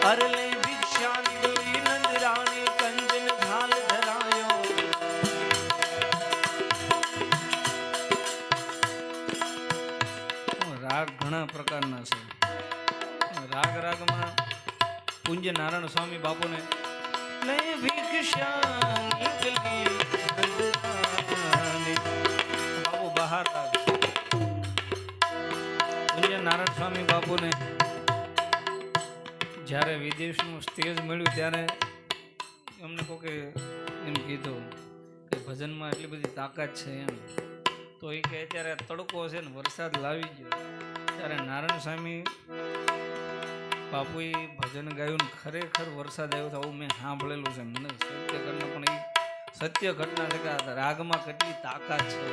અરલે ભિક્ષા લીધી નંદરાણી કંજન ઢાલ ધરાયો. રાગ ઘણા પ્રકારના છે. રાગમાં પૂજ્ય નારાયણ સ્વામી બાપુને લઈ ભિક્ષા નીકળી નંદરાણી. બાપુ બહાર રાગ. પૂજ્ય નારાયણ સ્વામી બાપુને જ્યારે વિદેશનું સ્ટેજ મળ્યું ત્યારે એમને કોકે એમ કીધું કે ભજનમાં એટલી બધી તાકાત છે એમ. તો એ કે અત્યારે તડકો છે ને વરસાદ લાવી ગયો ત્યારે નારાયણ સ્વામી બાપુએ ભજન ગાયું ને ખરેખર વરસાદ આવ્યો તો આવું મેં સાંભળેલું છે. મને સત્ય ઘટના પણ એ સત્ય ઘટના છે કે રાગમાં કેટલી તાકાત છે.